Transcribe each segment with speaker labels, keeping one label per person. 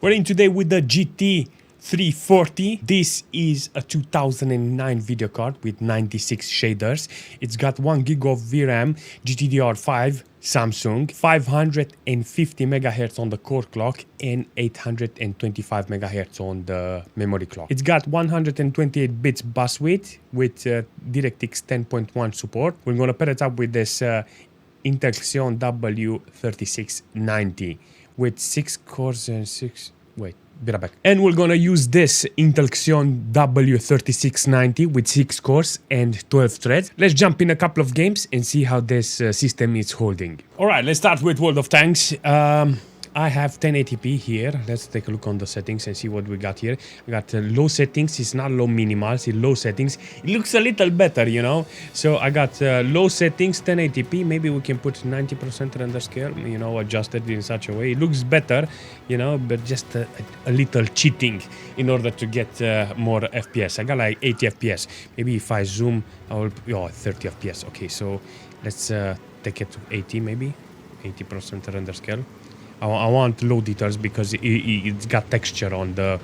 Speaker 1: We're in today with the GT 340. This is a 2009 video card with 96 shaders. It's got 1 gig of VRAM, GTDR5, Samsung, 550 megahertz on the core clock and 825 megahertz on the memory clock. It's got 128 bits bus width with DirectX 10.1 support. We're gonna pair it up with this Intel Xeon W3690 with 6 cores and 6... Wait, be right back. And we're gonna use this Intel Xeon W3690 with 6 cores and 12 threads. Let's jump in a couple of games and see how this system is holding. Alright, let's start with World of Tanks. I have 1080p here. Let's take a look on the settings and see what we got here. We got low settings. It's not low minimals, it's low settings. It looks a little better, you know. So I got low settings, 1080p. Maybe we can put 90% render scale, you know, adjusted in such a way. It looks better, you know, but just a little cheating in order to get more FPS. I got like 80 FPS. Maybe if I zoom, I will... Oh, 30 FPS. Okay, so let's take it to 80 maybe. 80% render scale. I want low details because it's got texture on the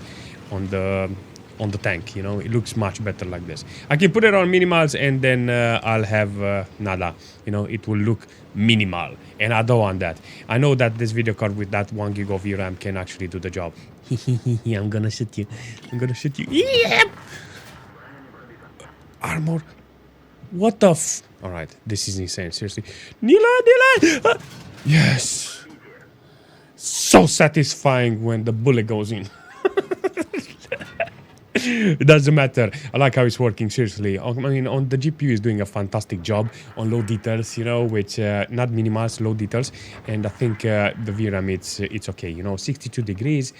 Speaker 1: tank, you know. It looks much better like this. I can put it on minimals and then I'll have nada, you know. It will look minimal and I don't want that. I know that this video card with that 1 gig of VRAM can actually do the job. I'm gonna shoot you. I'm gonna shoot you. Yep. Armor. What the f... Alright, this is insane, seriously. Nila! Yes! So satisfying when the bullet goes in. It doesn't matter. I like how it's working, seriously. I mean, on the GPU is doing a fantastic job on low details, you know, with not minimals, low details. And I think the VRAM, it's okay, you know, 62 degrees,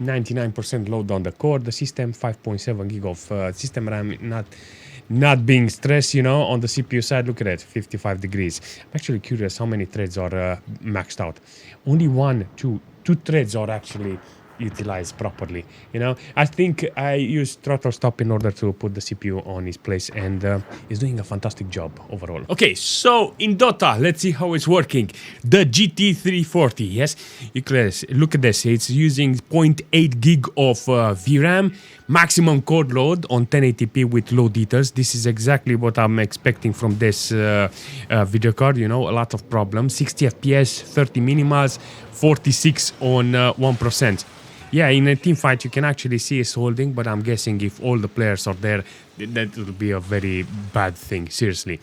Speaker 1: 99% load on the core. The system, 5.7 gig of system RAM, not being stressed, you know. On the CPU side, look at it, 55 degrees. I'm actually curious how many threads are maxed out. Only two threads are actually utilized properly, you know. I think I used throttle stop in order to put the CPU on its place, and it's doing a fantastic job overall. Okay, so in Dota, let's see how it's working. The GT340, yes, look at this. It's using 0.8 gig of VRAM, maximum core load on 1080p with low details. This is exactly what I'm expecting from this video card, you know. A lot of problems. 60 FPS, 30 minimals, 46 on 1%. Yeah, in a team fight you can actually see it's holding, but I'm guessing if all the players are there, that will be a very bad thing, seriously.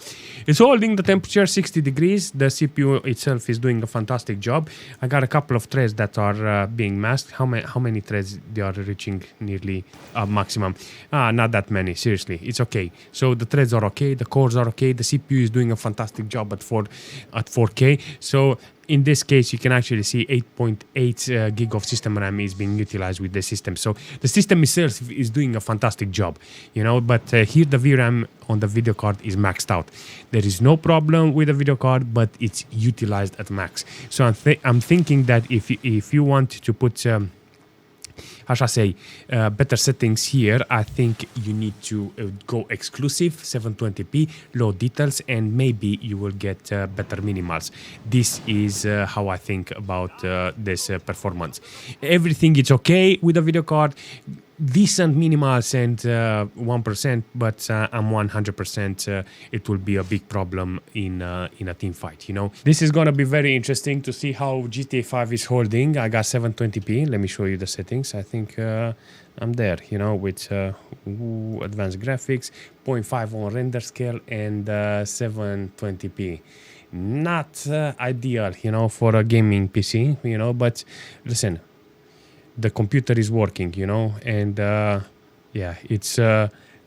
Speaker 1: It's holding the temperature 60 degrees. The CPU itself is doing a fantastic job. I got a couple of threads that are being masked. How many threads they are reaching nearly maximum? Not that many, seriously. It's okay. So the threads are okay, the cores are okay, the CPU is doing a fantastic job at 4K. So in this case, you can actually see 8.8 gig of system RAM is being utilized with the system. So the system itself is doing a fantastic job, you know, but here the VRAM on the video card is maxed out. There is no problem with the video card, but it's utilized at max. So I'm thinking that if you want to put... how shall I say, better settings here, I think you need to go exclusive, 720p, low details, and maybe you will get better minimals. This is how I think about this performance. Everything is okay with the video card. Decent minimals and 1%, but I'm 100% it will be a big problem in a team fight, you know. This is gonna be very interesting to see how GTA 5 is holding. I got 720p. Let me show you the settings. I think I'm there, you know, with advanced graphics, 0.5 on render scale, and 720p. Not ideal, you know, for a gaming PC, you know, but listen, the computer is working, you know, and yeah, it's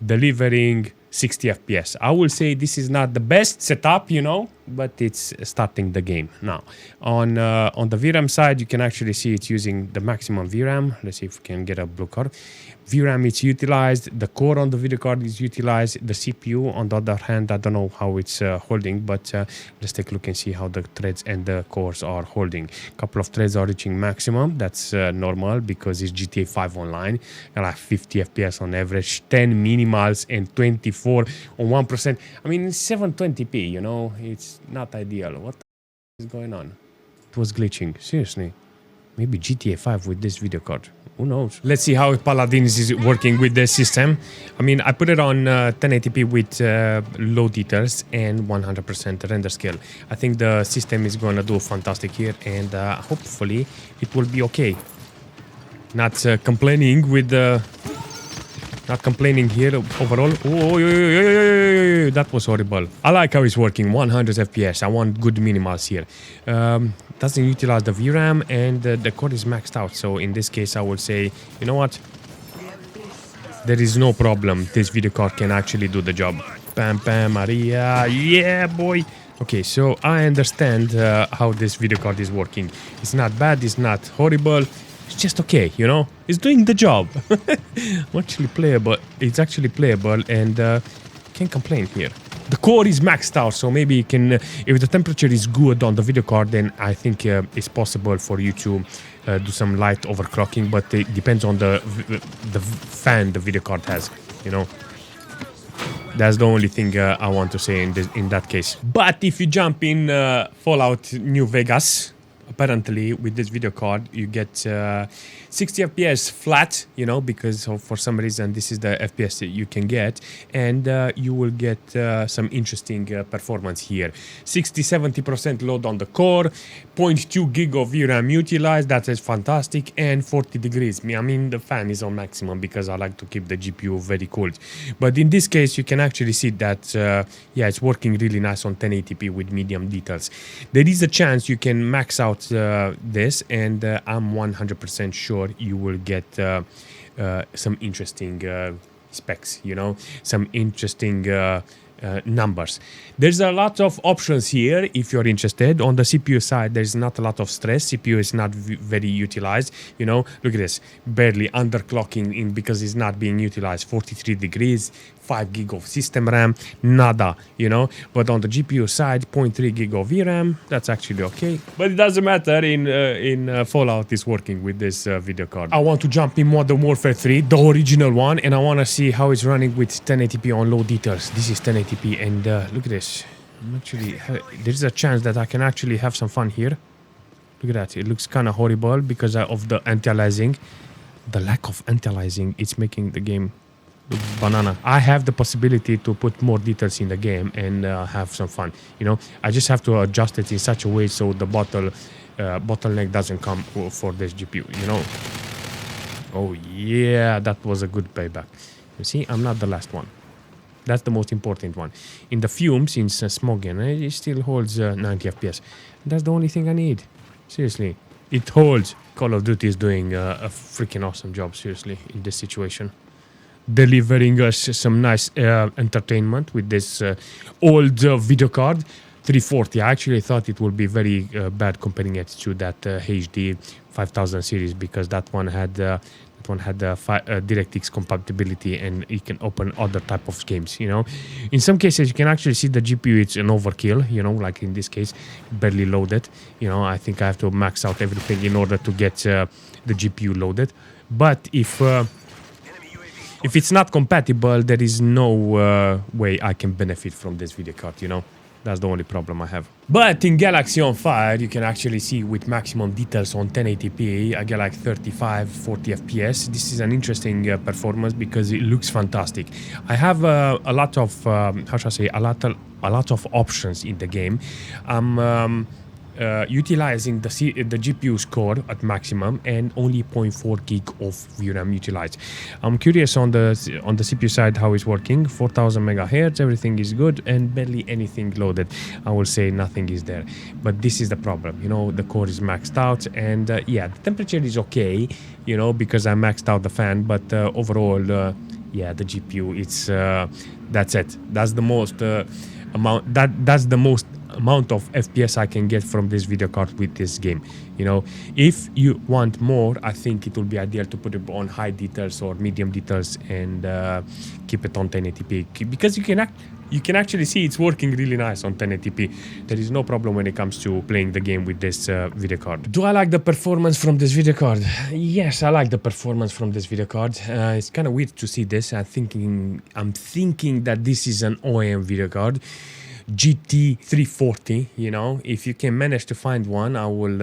Speaker 1: delivering 60 FPS. I will say this is not the best setup, you know, but it's starting the game. Now, on the VRAM side, you can actually see it's using the maximum VRAM. Let's see if we can get a blue card. VRAM is utilized, the core on the video card is utilized, the CPU on the other hand, I don't know how it's holding, but let's take a look and see how the threads and the cores are holding. A couple of threads are reaching maximum. That's normal because it's GTA 5 online. And like 50 FPS on average, 10 minimals and 24 on 1%. I mean, it's 720p, you know, it's not ideal. What the is going on? It was glitching, seriously. Maybe GTA 5 with this video card. Who knows? Let's see how Paladins is working with the system. I mean, I put it on 1080p with low details and 100% render scale. I think the system is gonna do fantastic here, and hopefully it will be okay. Not complaining with the... Not complaining here overall. Oh, that was horrible. I like how it's working. 100 FPS. I want good minimals here. Doesn't utilize the VRAM, and the core is maxed out. So in this case, I would say, you know what? There is no problem. This video card can actually do the job. Bam, bam, Maria. Yeah, boy. Okay, so I understand how this video card is working. It's not bad. It's not horrible. It's just okay, you know? It's doing the job. Actually playable. It's actually playable, and can't complain here. The core is maxed out, so maybe you can... if the temperature is good on the video card, then I think it's possible for you to do some light overclocking, but it depends on the fan the video card has, you know? That's the only thing I want to say in that case. But if you jump in Fallout New Vegas... apparently with this video card you get 60 FPS flat, you know, because for some reason this is the FPS that you can get, and you will get some interesting performance here. 60-70% load on the core, 0.2 gig of VRAM utilized, that is fantastic, and 40 degrees. I mean, the fan is on maximum because I like to keep the GPU very cold. But in this case you can actually see that yeah, it's working really nice on 1080p with medium details. There is a chance you can max out this, and I'm 100% sure you will get some interesting specs, you know, some interesting numbers. There's a lot of options here if you're interested. On the CPU side, there's not a lot of stress. CPU is not very utilized, you know. Look at this, barely underclocking in because it's not being utilized. 43 degrees, 5 gig of system RAM, nada, you know. But on the GPU side, 0.3 gig of VRAM, that's actually okay. But it doesn't matter. In Fallout is working with this video card. I want to jump in Modern Warfare 3, the original one, and I want to see how it's running with 1080p on low details. This is 1080p, and look at this. I'm actually, there's a chance that I can actually have some fun here. Look at that. It looks kind of horrible because of the anti-aliasing. The lack of anti-aliasing, it's making the game banana. I have the possibility to put more details in the game and have some fun, you know. I just have to adjust it in such a way so the bottleneck doesn't come for this GPU, you know. Oh yeah, that was a good payback. You see, I'm not the last one. That's the most important one. In the fumes, in smoking, it still holds 90 FPS. That's the only thing I need. Seriously, it holds. Call of Duty is doing a freaking awesome job, seriously, in this situation. Delivering us some nice entertainment with this old video card. 340. I actually thought it would be very bad comparing it to that HD 5000 series, because that one had DirectX compatibility and it can open other type of games, you know. In some cases you can actually see the GPU, it's an overkill, you know, like in this case, barely loaded, you know. I think I have to max out everything in order to get the GPU loaded. But if it's not compatible, there is no way I can benefit from this video card, you know. That's the only problem I have. But in Galaxy on Fire, you can actually see with maximum details on 1080p, I get like 35, 40 FPS. This is an interesting performance because it looks fantastic. I have a lot of, how should I say, a lot of options in the game. I'm utilizing the GPU's core at maximum and only 0.4 gig of VRAM utilized. I'm curious on the CPU side how it's working. 4000 megahertz, everything is good, and barely anything loaded. I will say nothing is there. But this is the problem, you know, the core is maxed out, and yeah, the temperature is okay, you know, because I maxed out the fan, but overall, yeah, the GPU, it's that's it. That's the most that's the most amount of FPS I can get from this video card with this game, you know. If you want more, I think it will be ideal to put it on high details or medium details and keep it on 1080p, because you can actually see it's working really nice on 1080p. There is no problem when it comes to playing the game with this video card. Do I like the performance from this video card? Yes, I like the performance from this video card. It's kind of weird to see this. I'm thinking that this is an OEM video card. GT340, you know. If you can manage to find one, I will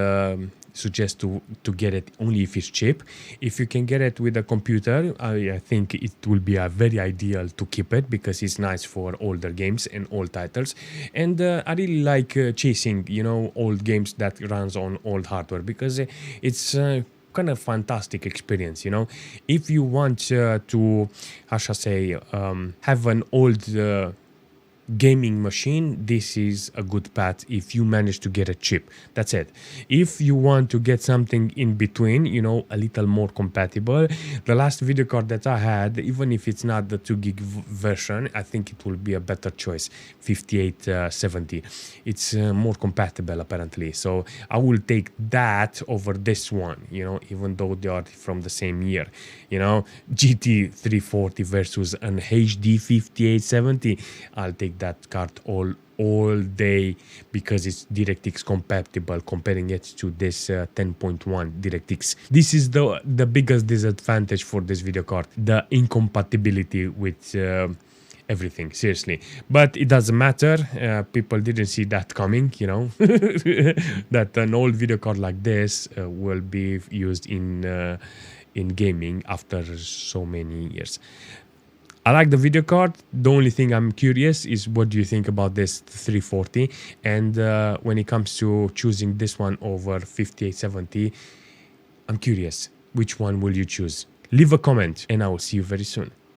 Speaker 1: suggest to get it only if it's cheap. If you can get it with a computer, I think it will be a very ideal to keep it because it's nice for older games and old titles. And I really like chasing, old games that runs on old hardware because it's kind of fantastic experience. If you want to, how shall I say, have an old gaming machine, this is a good path if you manage to get it cheap. That's it. If you want to get something in between, a little more compatible, the last video card that I had, even if it's not the 2 gig version, I think it will be a better choice. 5870. It's more compatible apparently, so I will take that over this one, even though they are from the same year. GT 340 versus an HD 5870. I'll take that card all day because it's DirectX compatible, comparing it to this 10.1 DirectX. This is the biggest disadvantage for this video card, the incompatibility with everything, seriously. But it doesn't matter. People didn't see that coming, that an old video card like this will be used in gaming after so many years. I like the video card. The only thing I'm curious is what do you think about this 340? And when it comes to choosing this one over 5870, I'm curious, which one will you choose? Leave a comment and I will see you very soon.